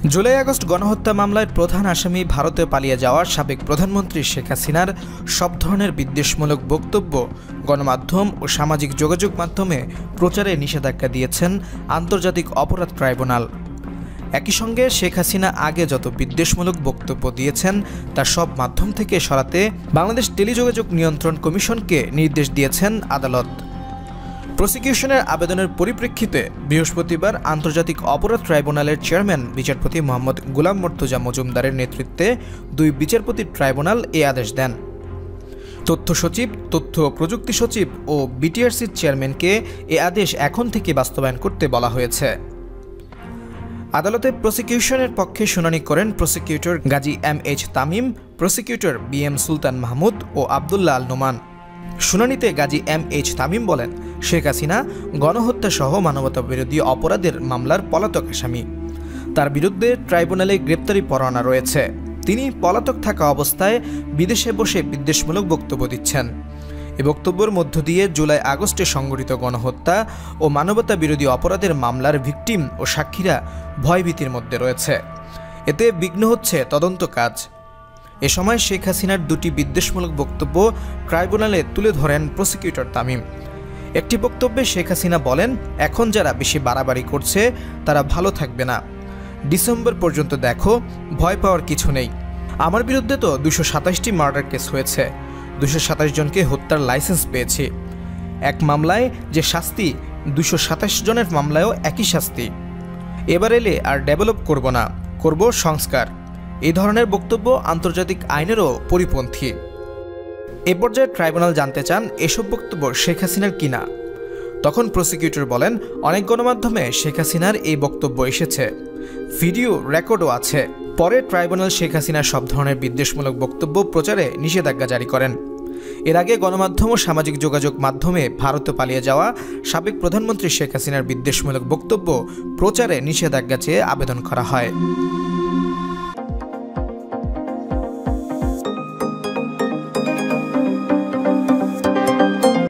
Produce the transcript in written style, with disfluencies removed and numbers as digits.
July August গণহত্যা মামলায় প্রধান আসামি ভারতে পালিয়ে যাওয়া সাবেক প্রধানমন্ত্রী শেখ হাসিনার সব ধরনের বিদ্বেষমূলক বক্তব্য গণমাধ্যম ও সামাজিক যোগাযোগ মাধ্যমে প্রচারে নিষেধাজ্ঞা দিয়েছেন আন্তর্জাতিক অপরাধ ট্রাইব্যুনাল। একই সঙ্গে শেখ হাসিনা আগে যত বিদ্বেষমূলক বক্তব্য দিয়েছেন তা সব মাধ্যম থেকে সরাতে বাংলাদেশ টেলিযোগাযোগ নিয়ন্ত্রণ কমিশনকে নির্দেশ দিয়েছেন আদালত। প্রসিকিউশনের আবেদনের পরিপ্রেক্ষিতে বৃহস্পতিবার আন্তর্জাতিক অপরাধ ট্রাইব্যুনালের চেয়ারম্যান বিচারপতি মোহাম্মদ গোলাম মর্তুজা মজুমদারের নেতৃত্বে দুই বিচারপতির ট্রাইব্যুনাল এ আদেশ দেন। তথ্য সচিব, তথ্য ও প্রযুক্তি সচিব ও বিটিআরসির চেয়ারম্যানকে এ আদেশ এখন থেকে বাস্তবায়ন করতে বলা হয়েছে। আদালতে প্রসিকিউশনের পক্ষে শুনানি করেন prosecutor Gazi M H. Tamim, prosecutor B M. Sultan Mahmud ও আবদুল্লাহ আল নোমান। শুনানিতে গাজী এম.এইচ. তামিম বলেন, শেখ হাসিনা গণহত্যা সহ মানবতাবিরোধী অপরাধের মামলার পলাতক আসামি। তার বিরুদ্ধে ট্রাইব্যুনালে গ্রেপ্তারি পরোয়ানা রয়েছে। তিনি পলাতক থাকা অবস্থায় বিদেশে বসে বিদ্বেষমূলক বক্তব্য দিচ্ছেন। এ বক্তব্যের মধ্য দিয়ে জুলাই আগস্টে সংঘটিত গণহত্যা ও মানবতাবিরোধী অপরাধের মামলার ভিকটিম ও সাক্ষীরা ভয়ভীতির মধ্যে রয়েছে। এতে বিঘ্ন হচ্ছে তদন্ত কাজ। এ সময় শেখ হাসিনার দুটি বিদ্বেষমূলক বক্তব্য ট্রাইব্যুনালে তুলে ধরেন প্রসিকিউটর তামিম। একটি বক্তব্যে শেখ হাসিনা বলেন, এখন যারা বেশি বাড়াবাড়ি করছে তারা ভালো থাকবে না। ডিসেম্বর পর্যন্ত দেখো, ভয় পাওয়ার কিছু নেই। আমার বিরুদ্ধে তো 227টি মার্ডার কেস হয়েছে, 227 জনকে হত্যার লাইসেন্স পেয়েছি। এক মামলায় যে শাস্তি, 227 জনের মামলায়ও একই শাস্তি। এবার এলে আর ডেভেলপ করব না, করব সংস্কার। এই ধরনের বক্তব্য আন্তর্জাতিক আইনেরও পরিপন্থী। এ পর্যায়ে ট্রাইব্যুনাল জানতে চান এসব বক্তব্য শেখ হাসিনার কিনা। তখন প্রসিকিউটর বলেন, অনেক গণমাধ্যমে শেখ হাসিনার এই বক্তব্য এসেছে, ভিডিও রেকর্ডও আছে। পরে ট্রাইব্যুনাল শেখ হাসিনার সব ধরনের বিদ্বেষমূলক বক্তব্য প্রচারে নিষেধাজ্ঞা জারি করেন। এর আগে গণমাধ্যম ও সামাজিক যোগাযোগ মাধ্যমে ভারতে পালিয়ে যাওয়া সাবেক প্রধানমন্ত্রী শেখ হাসিনার বিদ্বেষমূলক বক্তব্য প্রচারে নিষেধাজ্ঞা চেয়ে আবেদন করা হয়।